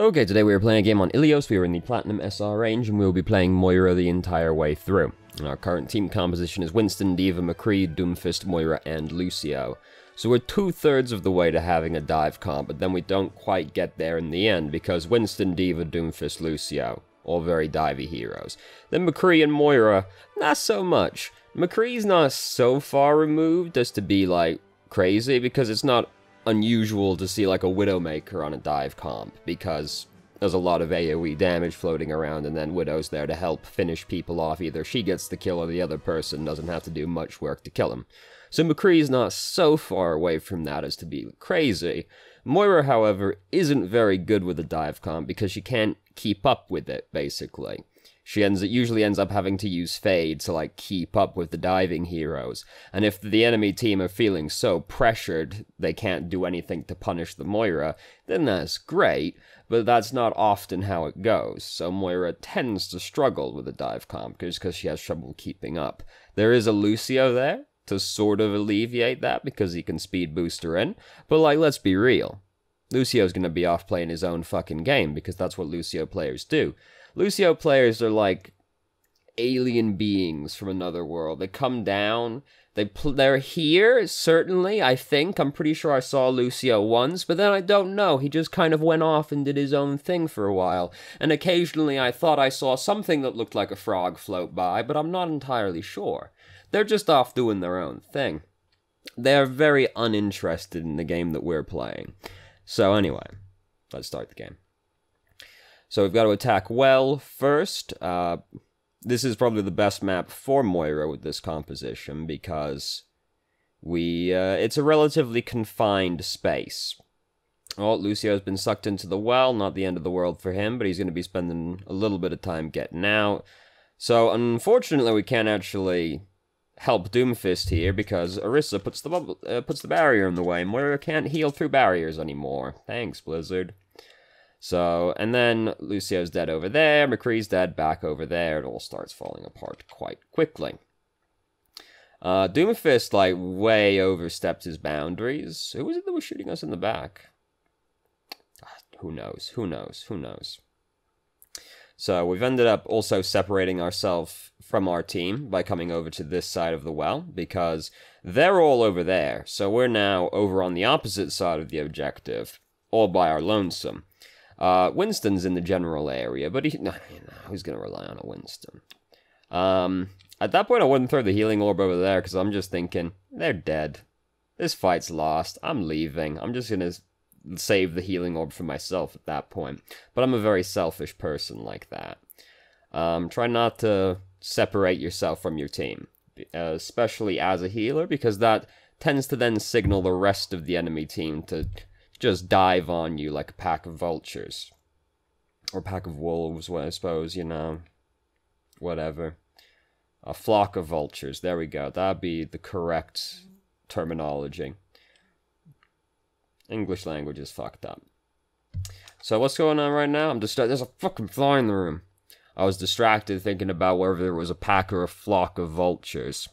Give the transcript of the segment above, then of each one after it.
Okay, today we are playing a game on Ilios. We are in the Platinum SR range, and we will be playing Moira the entire way through. And our current team composition is Winston, D.Va, McCree, Doomfist, Moira, and Lucio. So we're 2/3 of the way to having a dive comp, but then we don't quite get there in the end, because Winston, D.Va, Doomfist, Lucio, all very divey heroes. Then McCree and Moira, not so much. McCree's not so far removed as to be, like, crazy, because it's not unusual to see like a Widowmaker on a dive comp, because there's a lot of AoE damage floating around, and then Widow's there to help finish people off. Either she gets the kill or the other person doesn't have to do much work to kill him. So McCree's not so far away from that as to be crazy. Moira, however, isn't very good with a dive comp because she can't keep up with it, basically. She usually ends up having to use Fade to, like, keep up with the diving heroes. And if the enemy team are feeling so pressured they can't do anything to punish the Moira, then that's great, but that's not often how it goes. So Moira tends to struggle with a dive comp just because she has trouble keeping up. There is a Lucio there to sort of alleviate that because he can speed boost her in, but, like, let's be real. Lucio's gonna be off playing his own fucking game because that's what Lucio players do. Lucio players are like alien beings from another world. They come down, they're here, certainly, I think. I'm pretty sure I saw Lucio once, but then I don't know. He just kind of went off and did his own thing for a while. And occasionally I thought I saw something that looked like a frog float by, but I'm not entirely sure. They're just off doing their own thing. They're very uninterested in the game that we're playing. So anyway, let's start the game. So we've got to attack well first. This is probably the best map for Moira with this composition because it's a relatively confined space. Oh, Lucio's been sucked into the well, not the end of the world for him, but he's going to be spending a little bit of time getting out. So unfortunately we can't actually help Doomfist here because Orisa puts the barrier in the way. Moira can't heal through barriers anymore. Thanks, Blizzard. So, and then Lucio's dead over there, McCree's dead back over there, it all starts falling apart quite quickly. Doomfist, like, way overstepped his boundaries. Who was it that was shooting us in the back? Who knows, who knows, who knows. So, we've ended up also separating ourselves from our team by coming over to this side of the well, because they're all over there, so we're now over on the opposite side of the objective, all by our lonesome. Winston's in the general area, but who's going to rely on a Winston? At that point, I wouldn't throw the healing orb over there, because I'm just thinking, they're dead. This fight's lost. I'm leaving. I'm just going to save the healing orb for myself at that point. But I'm a very selfish person like that. Try not to separate yourself from your team, especially as a healer, because that tends to then signal the rest of the enemy team to just dive on you like a pack of vultures. Or a pack of wolves, well, I suppose, you know. Whatever. A flock of vultures, there we go. That'd be the correct terminology. English language is fucked up. So what's going on right now? There's a fucking fly in the room. I was distracted thinking about whether there was a pack or a flock of vultures.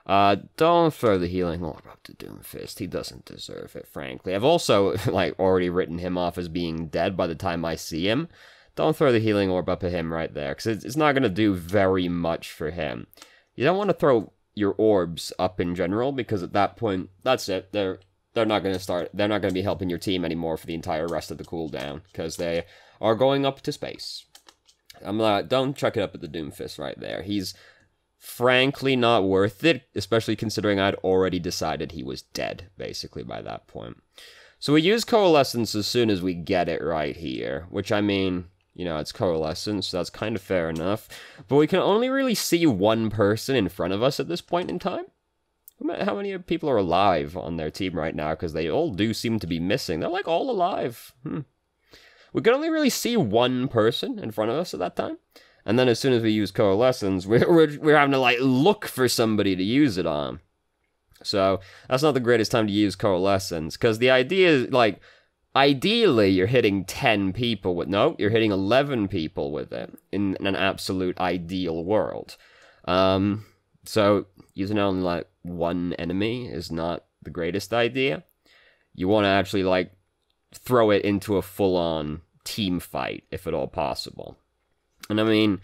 Don't throw the healing orb up to Doomfist. He doesn't deserve it, frankly. I've also, like, already written him off as being dead by the time I see him. Don't throw the healing orb up at him right there, because it's not going to do very much for him. You don't want to throw your orbs up in general, because at that point, that's it. They're not going to be helping your team anymore for the entire rest of the cooldown, because they are going up to space. Don't chuck it up at the Doomfist right there. He's frankly not worth it, especially considering I'd already decided he was dead, basically, by that point. So we use Coalescence as soon as we get it right here, which, I mean, you know, it's Coalescence, so that's kind of fair enough. But we can only really see one person in front of us at this point in time. How many people are alive on their team right now? Because they all do seem to be missing. They're, like, all alive. We can only really see one person in front of us at that time. And then as soon as we use Coalescence, we're having to, like, look for somebody to use it on. So, that's not the greatest time to use Coalescence, because the idea is, like, ideally you're hitting 10 people with... No, you're hitting 11 people with it in an absolute ideal world. So, using only, like, one enemy is not the greatest idea. You want to actually, like, throw it into a full-on team fight, if at all possible. And I mean,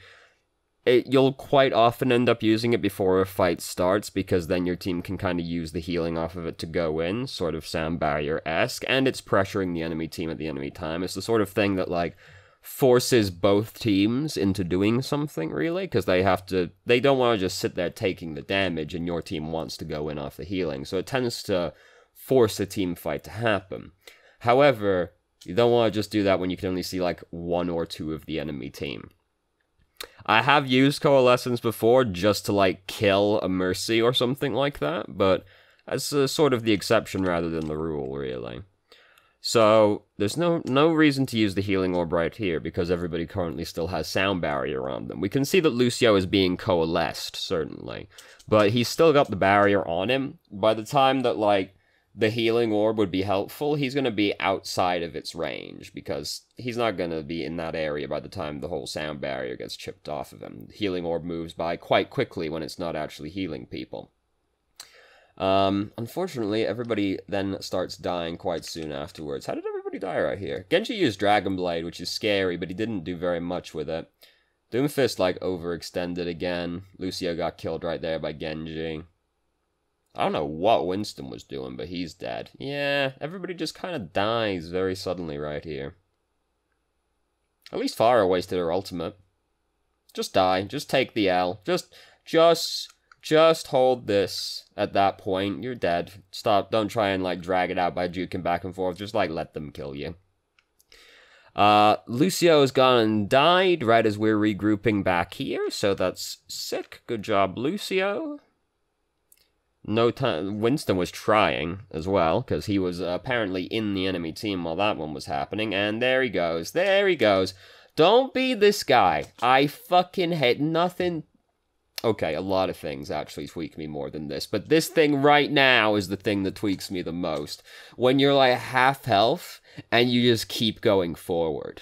you'll quite often end up using it before a fight starts, because then your team can kind of use the healing off of it to go in, sort of sound barrier-esque, and it's pressuring the enemy team at the enemy time. It's the sort of thing that, like, forces both teams into doing something, really, because they don't want to just sit there taking the damage, and your team wants to go in off the healing, so it tends to force a team fight to happen. However, you don't want to just do that when you can only see, like, 1 or 2 of the enemy team. I have used Coalescence before just to, like, kill a Mercy or something like that, but that's sort of the exception rather than the rule, really. So, there's no reason to use the Healing Orb right here, because everybody currently still has Sound Barrier on them. We can see that Lucio is being coalesced, certainly, but he's still got the barrier on him. By the time that, like, the Healing Orb would be helpful, he's going to be outside of its range, because he's not going to be in that area by the time the whole sound barrier gets chipped off of him. The Healing Orb moves by quite quickly when it's not actually healing people. Unfortunately, everybody then starts dying quite soon afterwards. How did everybody die right here? Genji used Dragon Blade, which is scary, but he didn't do very much with it. Doomfist, like, overextended again. Lucio got killed right there by Genji. I don't know what Winston was doing, but he's dead. Yeah, everybody just kind of dies very suddenly right here. At least Pharah wasted her ultimate. Just die. Just take the L. Just hold this at that point. You're dead. Stop. Don't try and, like, drag it out by juking back and forth. Just, like, let them kill you. Lucio's gone and died right as we're regrouping back here, so that's sick. Good job, Lucio. No time. Winston was trying as well, because he was apparently in the enemy team while that one was happening, and there he goes. There he goes. Don't be this guy. I fucking hate nothing. Okay, a lot of things actually tweak me more than this, but this thing right now is the thing that tweaks me the most. When you're like half health, and you just keep going forward.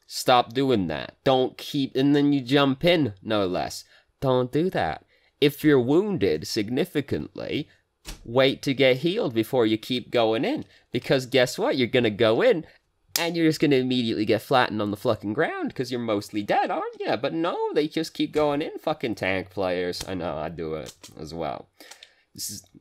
Stop doing that. Don't keep, and then you jump in, no less. Don't do that. If you're wounded significantly, wait to get healed before you keep going in. Because guess what? You're going to go in, and you're just going to immediately get flattened on the fucking ground, because you're mostly dead, aren't you? But no, they just keep going in, fucking tank players. I know, I do it as well.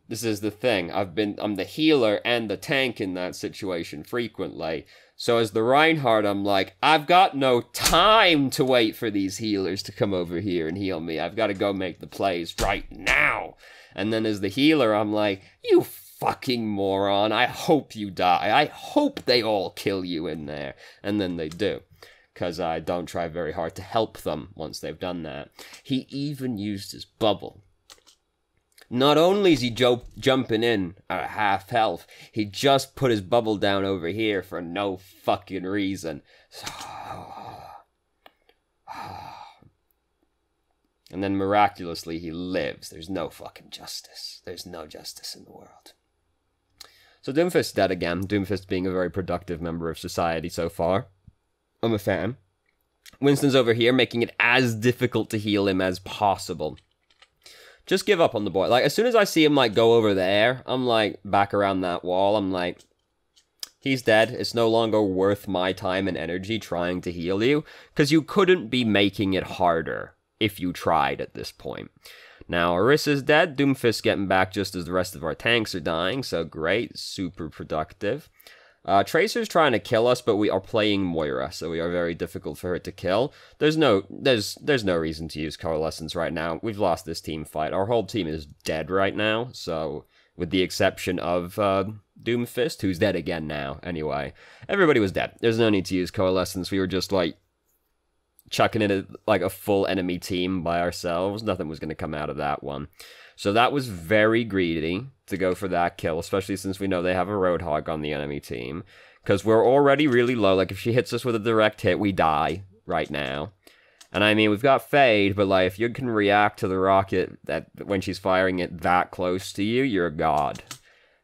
This is the thing. I'm the healer and the tank in that situation frequently. So as the Reinhardt, I'm like, I've got no time to wait for these healers to come over here and heal me. I've got to go make the plays right now. And then as the healer, I'm like, you fucking moron. I hope you die. I hope they all kill you in there. And then they do. Because I don't try very hard to help them once they've done that. He even used his bubble. Not only is he jumping in at half health, he just put his bubble down over here for no fucking reason. And then miraculously he lives. There's no fucking justice. There's no justice in the world. So Doomfist's dead again. Doomfist being a very productive member of society so far. I'm a fan. Winston's over here making it as difficult to heal him as possible. Just give up on the boy. Like, as soon as I see him, like, go over there, I'm, like, back around that wall, I'm like, he's dead. It's no longer worth my time and energy trying to heal you, because you couldn't be making it harder if you tried at this point. Now, Orissa's dead. Doomfist's getting back just as the rest of our tanks are dying, so great. Super productive. Tracer's trying to kill us, but we are playing Moira, so we are very difficult for her to kill. There's no reason to use Coalescence right now. We've lost this team fight. Our whole team is dead right now, so with the exception of Doomfist, who's dead again now, anyway. Everybody was dead. There's no need to use Coalescence. We were just, like, chucking in like a full enemy team by ourselves. Nothing was going to come out of that one. So that was very greedy to go for that kill, especially since we know they have a Roadhog on the enemy team. Because we're already really low. Like, if she hits us with a direct hit, we die right now. And I mean, we've got Fade, but like, if you can react to the rocket when she's firing it that close to you, you're a god.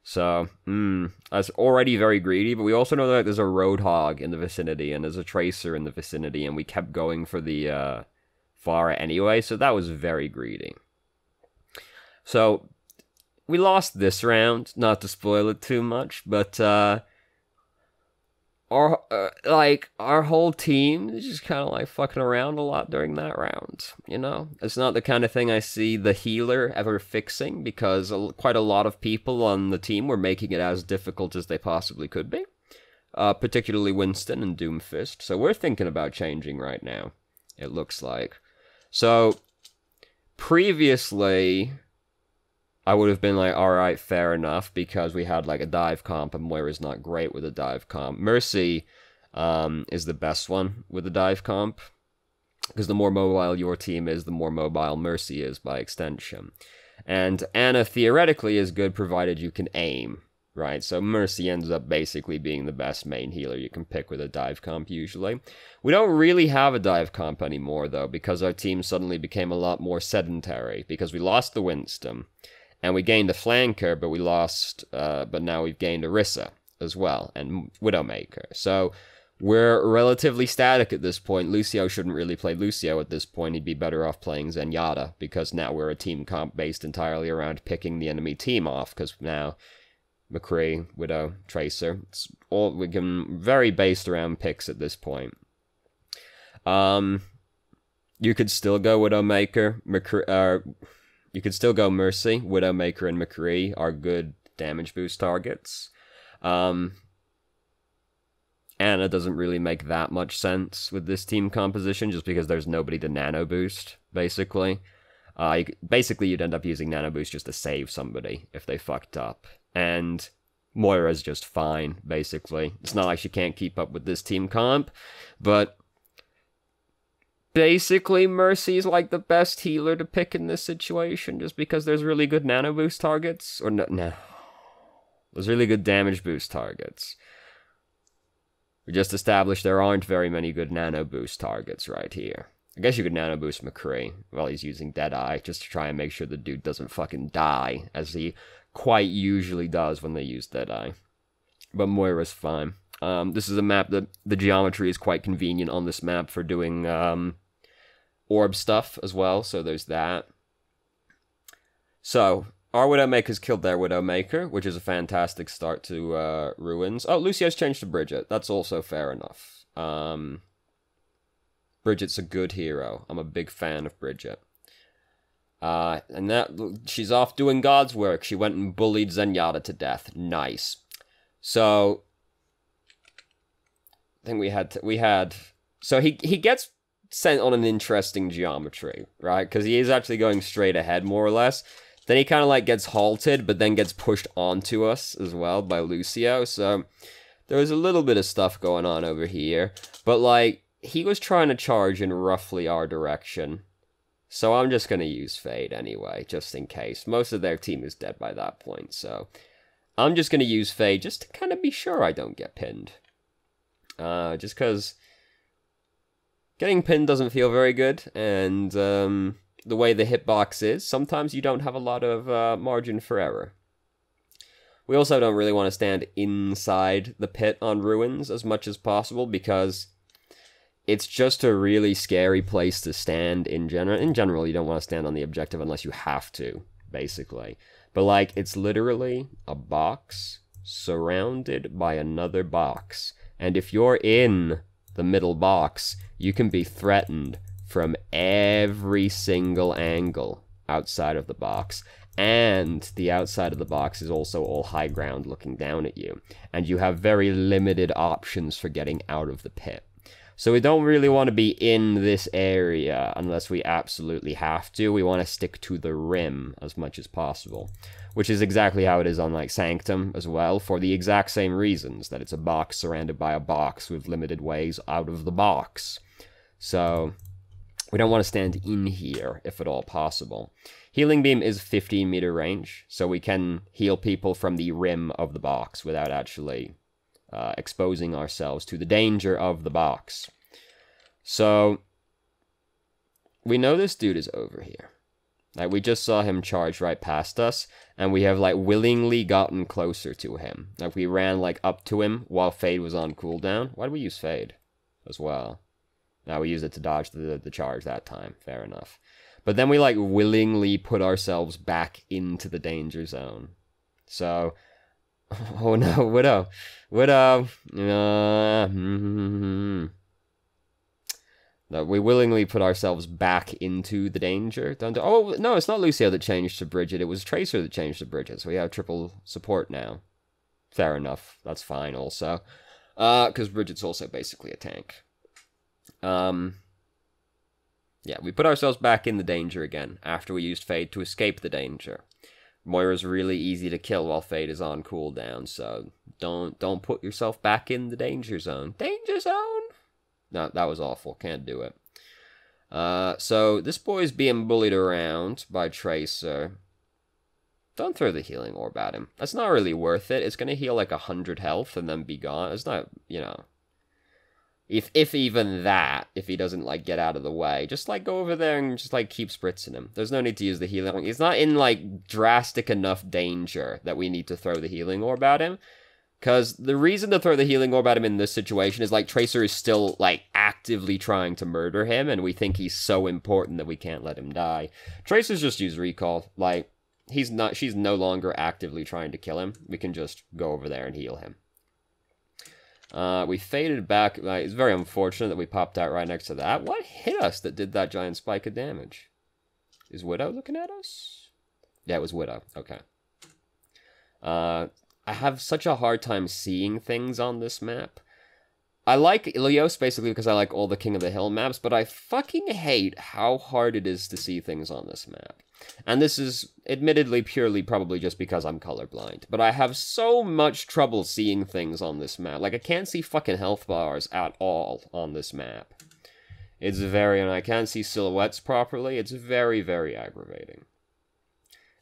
So, that's already very greedy, but we also know that there's a Roadhog in the vicinity, and there's a Tracer in the vicinity, and we kept going for the Pharah anyway, so that was very greedy. So, we lost this round, not to spoil it too much, but our whole team is just kind of like fucking around a lot during that round, you know? It's not the kind of thing I see the healer ever fixing, because quite a lot of people on the team were making it as difficult as they possibly could be. Particularly Winston and Doomfist. So we're thinking about changing right now, it looks like. So, previously, I would have been like, alright, fair enough, because we had like a dive comp, and Moira's not great with a dive comp. Mercy is the best one with a dive comp, because the more mobile your team is, the more mobile Mercy is by extension. And Ana theoretically is good provided you can aim. Right, so Mercy ends up basically being the best main healer you can pick with a dive comp usually. We don't really have a dive comp anymore though, because our team suddenly became a lot more sedentary, because we lost the Winston, and we gained a flanker, but we lost, but now we've gained Orisa as well, and Widowmaker. So we're relatively static at this point. Lucio shouldn't really play Lucio at this point. He'd be better off playing Zenyatta, because now we're a team comp based entirely around picking the enemy team off, because now McCree, Widow, Tracer. It's all we can very based around picks at this point. You could still go Widowmaker, you could still go Mercy. Widowmaker and McCree are good damage boost targets. Ana doesn't really make that much sense with this team composition, just because there's nobody to nano boost, basically. Basically, you'd end up using nano boost just to save somebody if they fucked up. And Moira's just fine, basically. It's not like she can't keep up with this team comp, but basically Mercy's like the best healer to pick in this situation, just because there's really good nano boost targets. Or no. There's really good damage boost targets. We just established there aren't very many good nano boost targets right here. I guess you could nano boost McCree while he's using Deadeye, just to try and make sure the dude doesn't fucking die, as he quite usually does when they use Deadeye. But Moira's fine. This is a map that the geometry is quite convenient on this map for doing orb stuff as well, so there's that. So, our Widowmaker's killed their Widowmaker, which is a fantastic start to Ruins. Oh, Lucio's changed to Bridget. That's also fair enough. Bridget's a good hero. I'm a big fan of Bridget. And that she's off doing God's work. She went and bullied Zenyatta to death. Nice. So I think we had so he gets sent on an interesting geometry, right? Because he is actually going straight ahead more or less. Then he kind of like gets halted, but then gets pushed onto us as well by Lucio. So there was a little bit of stuff going on over here, but like he was trying to charge in roughly our direction. So I'm just going to use Fade anyway, just in case. Most of their team is dead by that point, so I'm just going to use Fade just to kind of be sure I don't get pinned. Just because getting pinned doesn't feel very good, and the way the hitbox is, sometimes you don't have a lot of margin for error. We also don't really want to stand inside the pit on Ruins as much as possible, because it's just a really scary place to stand in general. In general, you don't want to stand on the objective unless you have to, basically. But, like, it's literally a box surrounded by another box. And if you're in the middle box, you can be threatened from every single angle outside of the box. And the outside of the box is also all high ground looking down at you. And you have very limited options for getting out of the pit. So we don't really want to be in this area unless we absolutely have to. We want to stick to the rim as much as possible, which is exactly how it is on like Sanctum as well, for the exact same reasons, that it's a box surrounded by a box with limited ways out of the box. So we don't want to stand in here if at all possible. Healing Beam is 15 meter range, so we can heal people from the rim of the box without actually exposing ourselves to the danger of the box. So we know this dude is over here. Like, we just saw him charge right past us, and we have like willingly gotten closer to him. Like, we ran like up to him while Fade was on cooldown. Why did we use Fade as well? Now we used it to dodge the charge that time. Fair enough. But then we like willingly put ourselves back into the danger zone. So Oh no, Widow. Widow. No, we willingly put ourselves back into the danger. Oh, no, it's not Lucio that changed to Bridget. It was Tracer that changed to Bridget, so we have triple support now. Fair enough. That's fine also. Because Bridget's also basically a tank. Yeah, we put ourselves back in the danger again after we used Fade to escape the danger. Moira's really easy to kill while Fade is on cooldown, so don't put yourself back in the danger zone. Danger zone? No, that was awful. Can't do it. So this boy's being bullied around by Tracer. Don't throw the healing orb at him. That's not really worth it. It's going to heal like 100 health and then be gone. It's not, you know... If even that, if he doesn't, like, get out of the way, just, like, go over there and just, like, keep spritzing him. There's no need to use the healing. He's not in, like, drastic enough danger that we need to throw the healing orb at him. Because the reason to throw the healing orb at him in this situation is, like, Tracer is still, like, actively trying to murder him, and we think he's so important that we can't let him die. Tracer's just use recall. Like, she's no longer actively trying to kill him. We can just go over there and heal him. We faded back. It's very unfortunate that we popped out right next to that. What hit us that did that giant spike of damage? Is Widow looking at us? Yeah, it was Widow. Okay. I have such a hard time seeing things on this map. I like Ilios basically because I like all the King of the Hill maps, but I fucking hate how hard it is to see things on this map. And this is admittedly purely probably just because I'm colorblind, but I have so much trouble seeing things on this map. Like, I can't see fucking health bars at all on this map. It's very, and I can't see silhouettes properly. It's very, very aggravating.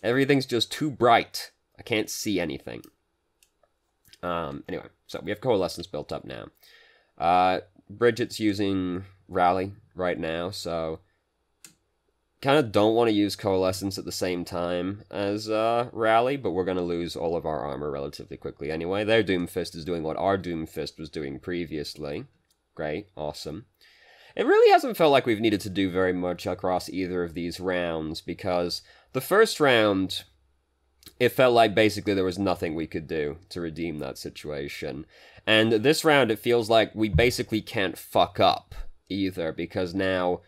Everything's just too bright. I can't see anything. Anyway, so we have Coalescence built up now. Bridget's using Rally right now, so kind of don't want to use Coalescence at the same time as Rally, but we're going to lose all of our armor relatively quickly anyway. Their Doomfist is doing what our Doomfist was doing previously. Great, awesome. It really hasn't felt like we've needed to do very much across either of these rounds, because the first round, it felt like basically there was nothing we could do to redeem that situation. And this round, it feels like we basically can't fuck up either, because now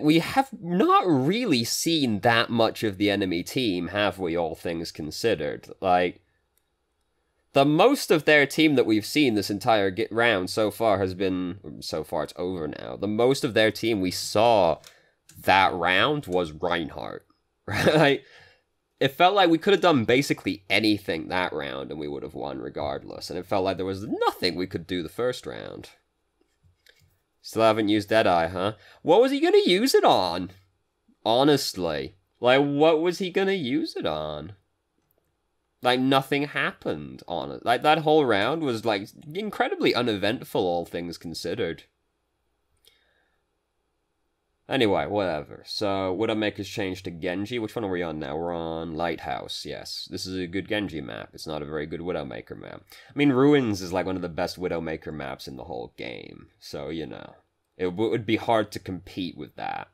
we have not really seen that much of the enemy team, have we, all things considered? Like, the most of their team that we've seen this entire round so far has been... So far, it's over now. The most of their team we saw that round was Reinhardt, right? It felt like we could have done basically anything that round and we would have won regardless. And it felt like there was nothing we could do the first round. Still haven't used Deadeye, huh? What was he going to use it on? Honestly. Like, what was he going to use it on? Like, nothing happened on it. Like, that whole round was, like, incredibly uneventful, all things considered. Anyway, whatever. So, Widowmaker's changed to Genji. Which one are we on now? We're on Lighthouse, yes. This is a good Genji map. It's not a very good Widowmaker map. I mean, Ruins is like one of the best Widowmaker maps in the whole game. So, you know, it would be hard to compete with that.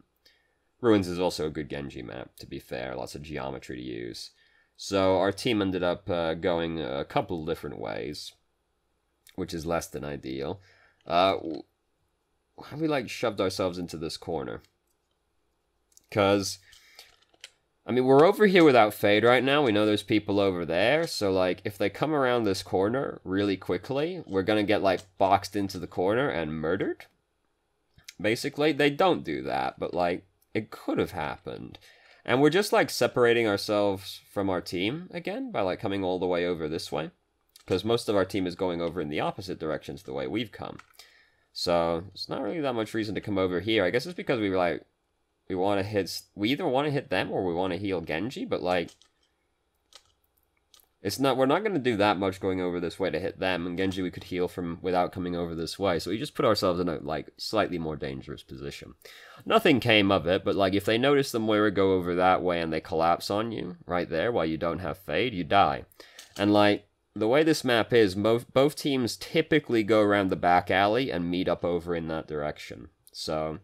Ruins is also a good Genji map, to be fair. Lots of geometry to use. So, our team ended up going a couple different ways, which is less than ideal. How we, like, shoved ourselves into this corner? Because, I mean, we're over here without Fade right now. We know there's people over there. So, like, if they come around this corner really quickly, we're going to get, like, boxed into the corner and murdered. Basically, they don't do that. But, like, it could have happened. And we're just, like, separating ourselves from our team again by, like, coming all the way over this way. Because most of our team is going over in the opposite direction to the way we've come. So, it's not really that much reason to come over here. I guess it's because we were like, we want to hit, we either want to hit them or we want to heal Genji, but like, it's not, we're not going to do that much going over this way to hit them, and Genji we could heal from without coming over this way, so we just put ourselves in a, like, slightly more dangerous position. Nothing came of it, but like, if they notice the Moira go over that way and they collapse on you, right there, while you don't have Fade, you die. And like, the way this map is, both teams typically go around the back alley and meet up over in that direction. So,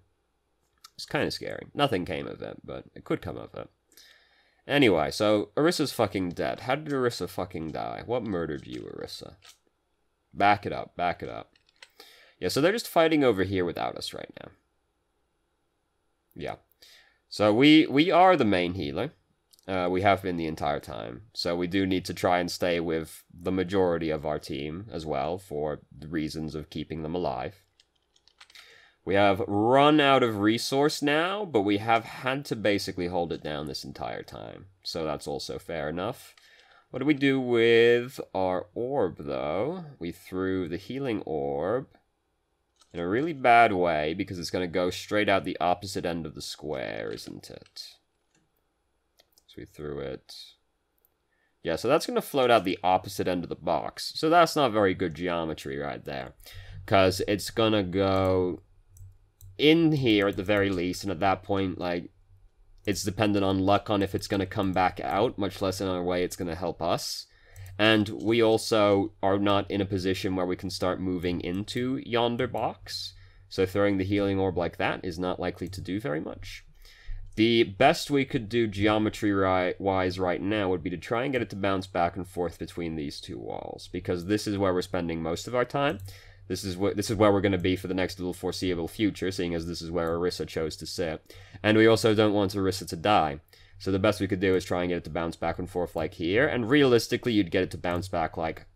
it's kind of scary. Nothing came of it, but it could come of it. Anyway, so Orissa's fucking dead. How did Orissa fucking die? What murdered you, Orissa? Back it up, back it up. Yeah, so they're just fighting over here without us right now. Yeah. So we are the main healer. We have been the entire time. So we do need to try and stay with the majority of our team as well for the reasons of keeping them alive. We have run out of resource now, but we have had to basically hold it down this entire time. So that's also fair enough. What do we do with our orb, though? We threw the healing orb in a really bad way, because it's going to go straight out the opposite end of the square, isn't it? So we threw it. Yeah, so that's going to float out the opposite end of the box. So that's not very good geometry right there, because it's going to go in here at the very least, and at that point, like, it's dependent on luck on if it's going to come back out, much less in our way it's going to help us. And we also are not in a position where we can start moving into yonder box, so throwing the healing orb like that is not likely to do very much. The best we could do geometry-wise right now would be to try and get it to bounce back and forth between these two walls, because this is where we're spending most of our time. This is where we're going to be for the next little foreseeable future, seeing as this is where Orissa chose to sit. And we also don't want Orissa to die. So the best we could do is try and get it to bounce back and forth like here. And realistically, you'd get it to bounce back like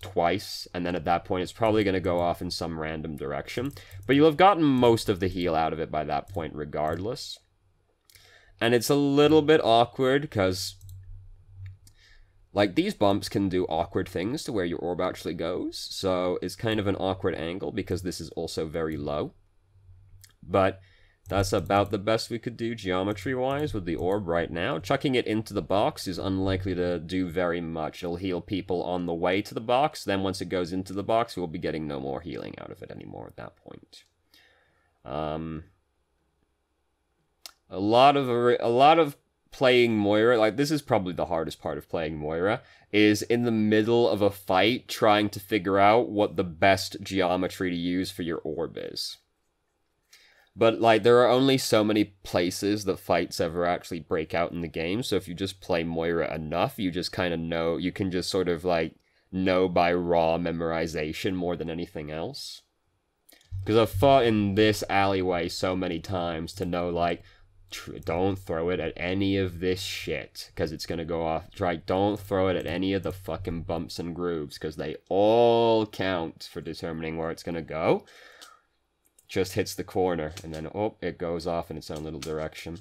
twice. And then at that point, it's probably going to go off in some random direction. But you'll have gotten most of the heal out of it by that point regardless. And it's a little bit awkward because, like, these bumps can do awkward things to where your orb actually goes. So it's kind of an awkward angle because this is also very low. But that's about the best we could do geometry-wise with the orb right now. Chucking it into the box is unlikely to do very much. It'll heal people on the way to the box. Then once it goes into the box, we'll be getting no more healing out of it anymore at that point. A lot of playing Moira, like, this is probably the hardest part of playing Moira, is in the middle of a fight trying to figure out what the best geometry to use for your orb is. But, like, there are only so many places that fights ever actually break out in the game, so if you just play Moira enough, you just kind of know, you can just sort of, like, know by raw memorization more than anything else. Because I've fought in this alleyway so many times to know, like, don't throw it at any of this shit, because it's going to go off. Don't throw it at any of the fucking bumps and grooves, because they all count for determining where it's going to go. Just hits the corner, and then, oh, it goes off in its own little direction.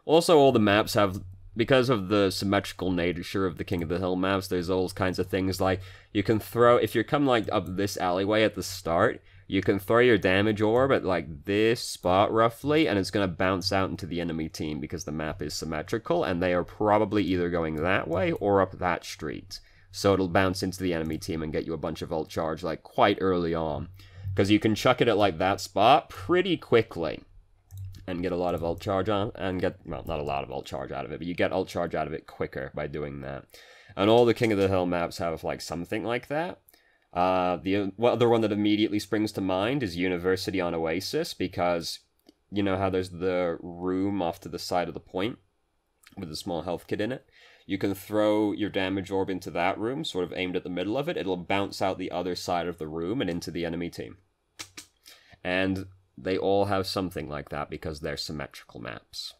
Also, all the maps have, because of the symmetrical nature of the King of the Hill maps, there's all kinds of things like, you can throw, if you're coming, like, up this alleyway at the start, you can throw your damage orb at, like, this spot, roughly, and it's going to bounce out into the enemy team because the map is symmetrical, and they are probably either going that way or up that street. So it'll bounce into the enemy team and get you a bunch of ult charge, like, quite early on. Because you can chuck it at, like, that spot pretty quickly and get a lot of ult charge on, and get, well, not a lot of ult charge out of it, but you get ult charge out of it quicker by doing that. And all the King of the Hill maps have, like, something like that. The other one that immediately springs to mind is University on Oasis, because you know how there's the room off to the side of the point with a small health kit in it? You can throw your damage orb into that room, sort of aimed at the middle of it. It'll bounce out the other side of the room and into the enemy team. And they all have something like that because they're symmetrical maps.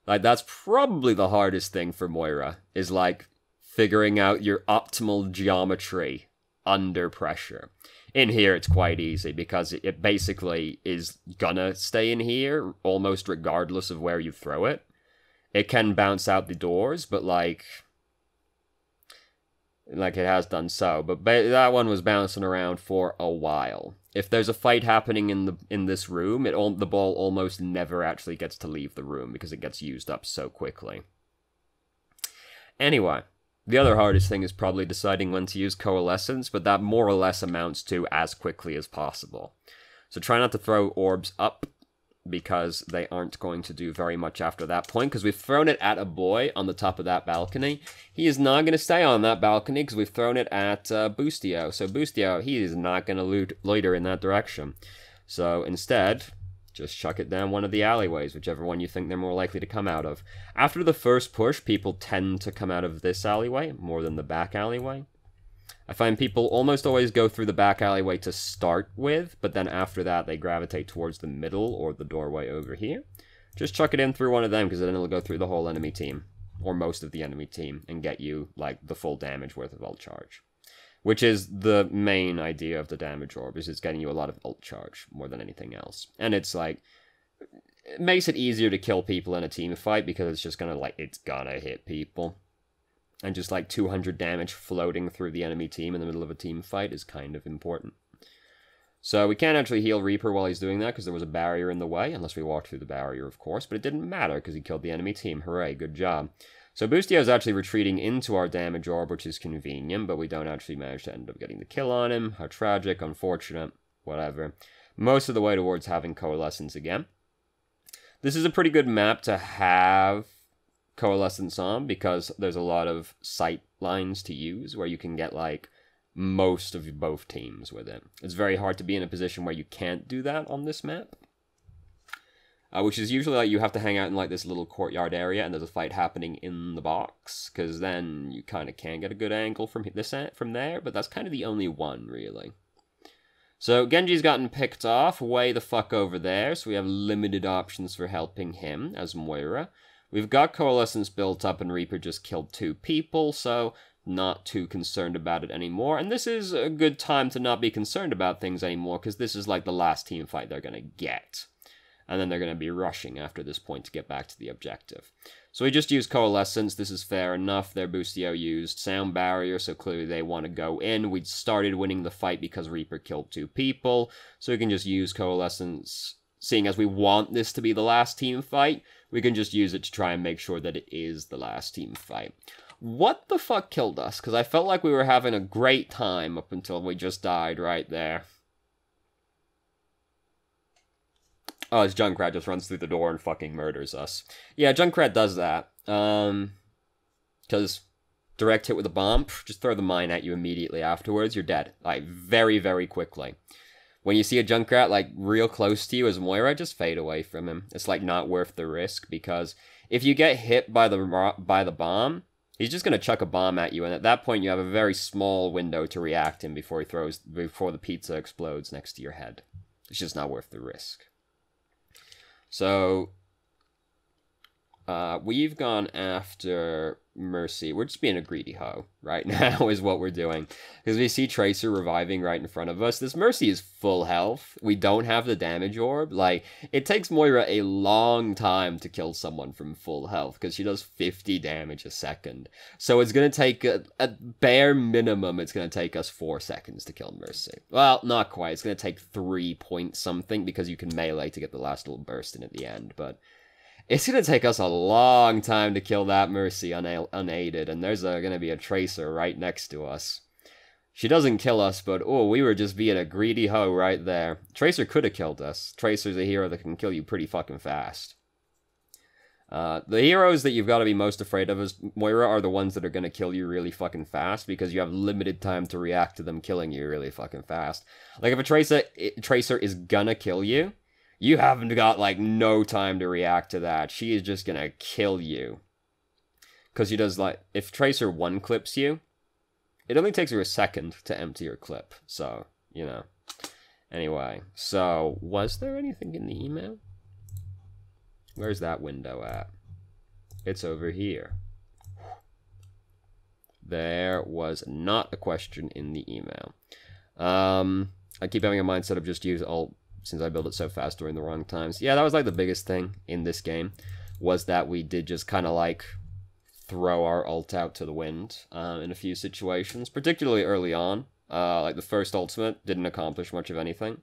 Like, that's probably the hardest thing for Moira, is, like, figuring out your optimal geometry under pressure. In here, it's quite easy, because it basically is gonna stay in here, almost regardless of where you throw it. It can bounce out the doors, but, like it has done so. But that one was bouncing around for a while. If there's a fight happening in this room, the ball almost never actually gets to leave the room, because it gets used up so quickly. Anyway, the other hardest thing is probably deciding when to use Coalescence, but that more or less amounts to as quickly as possible. So try not to throw orbs up, because they aren't going to do very much after that point, because we've thrown it at a boy on the top of that balcony. He is not going to stay on that balcony, because we've thrown it at Boostio. So Boostio, he is not going to loiter in that direction. So instead, Just chuck it down one of the alleyways, whichever one you think they're more likely to come out of. After the first push, people tend to come out of this alleyway more than the back alleyway. I find people almost always go through the back alleyway to start with, but then after that they gravitate towards the middle or the doorway over here. Just chuck it in through one of them, because then it'll go through the whole enemy team, or most of the enemy team, and get you, like, the full damage worth of ult charge. Which is the main idea of the damage orb, is it's getting you a lot of ult charge, more than anything else. And it's like, it makes it easier to kill people in a team fight, because it's just gonna, like, it's gonna hit people. And just, like, 200 damage floating through the enemy team in the middle of a team fight is kind of important. So we can't actually heal Reaper while he's doing that, because there was a barrier in the way, unless we walked through the barrier, of course, but it didn't matter, because he killed the enemy team. Hooray, good job. So Boostio is actually retreating into our damage orb, which is convenient, but we don't actually manage to end up getting the kill on him. How tragic, unfortunate, whatever. Most of the way towards having Coalescence again. This is a pretty good map to have Coalescence on, because there's a lot of sight lines to use, where you can get, like, most of both teams with it. It's very hard to be in a position where you can't do that on this map. Which is usually like you have to hang out in like this little courtyard area and there's a fight happening in the box, because then you kind of can get a good angle from there, but that's kind of the only one, really. So Genji's gotten picked off way the fuck over there, so we have limited options for helping him as Moira. We've got Coalescence built up and Reaper just killed 2 people, so not too concerned about it anymore. And this is a good time to not be concerned about things anymore, because this is like the last team fight they're going to get. And then they're going to be rushing after this point to get back to the objective. So we just used Coalescence. This is fair enough. Their Boostio used Sound Barrier, so clearly they want to go in. We started winning the fight because Reaper killed 2 people, so we can just use Coalescence. Seeing as we want this to be the last team fight, we can just use it to try and make sure that it is the last team fight. What the fuck killed us? Because I felt like we were having a great time up until we just died right there. Oh, it's Junkrat just runs through the door and fucking murders us. Yeah, Junkrat does that. Because direct hit with a bomb, just throw the mine at you immediately afterwards, you're dead. Like, very, very quickly. When you see a Junkrat, like, real close to you as Moira, just fade away from him. It's, like, not worth the risk, because if you get hit by the bomb, he's just going to chuck a bomb at you, and at that point you have a very small window to react in before the pizza explodes next to your head. It's just not worth the risk. So, we've gone after Mercy. We're just being a greedy hoe right now is what we're doing. Because we see Tracer reviving right in front of us. This Mercy is full health. We don't have the damage orb. Like, it takes Moira a long time to kill someone from full health, because she does 50 damage a second. So it's going to take, at bare minimum, it's going to take us 4 seconds to kill Mercy. Well, not quite. It's going to take 3 point something, because you can melee to get the last little burst in at the end, but it's going to take us a long time to kill that Mercy unaided, and there's going to be a Tracer right next to us. She doesn't kill us, but oh, we were just being a greedy hoe right there. Tracer could have killed us. Tracer's a hero that can kill you pretty fucking fast. The heroes that you've got to be most afraid of as Moira are the ones that are going to kill you really fucking fast, because you have limited time to react to them killing you really fucking fast. Like, if a Tracer is gonna kill you, you haven't got, like, no time to react to that. She is just gonna kill you. Because she does, like, if Tracer one-clips you, it only takes her a second to empty her clip. So, you know. Anyway, so, was there anything in the email? Where's that window at? It's over here. There was not a question in the email. I keep having a mindset of just use alt since I build it so fast during the wrong times. Yeah, that was like the biggest thing in this game, was that we did just kind of like throw our ult out to the wind in a few situations, particularly early on. Like the first ultimate didn't accomplish much of anything.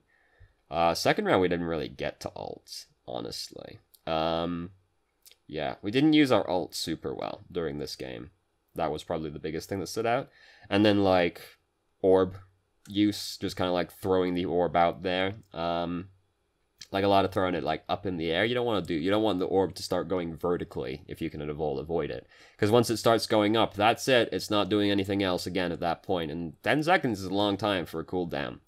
Second round we didn't really get to ults, honestly. Yeah, we didn't use our ult super well during this game. That was probably the biggest thing that stood out. And then like orb use, just kind of like throwing the orb out there. Like a lot of throwing it like up in the air. You don't want the orb to start going vertically if you can at all avoid it. Because once it starts going up, that's it. It's not doing anything else again at that point. And 10 seconds is a long time for a cooldown.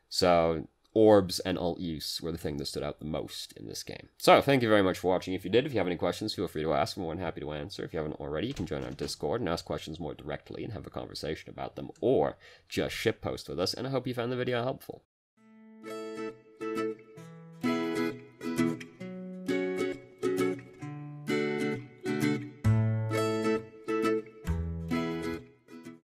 So orbs and alt use were the thing that stood out the most in this game. So, thank you very much for watching. If you did, if you have any questions, feel free to ask. I'm more than happy to answer. If you haven't already, you can join our Discord and ask questions more directly and have a conversation about them, or just shitpost with us, and I hope you found the video helpful.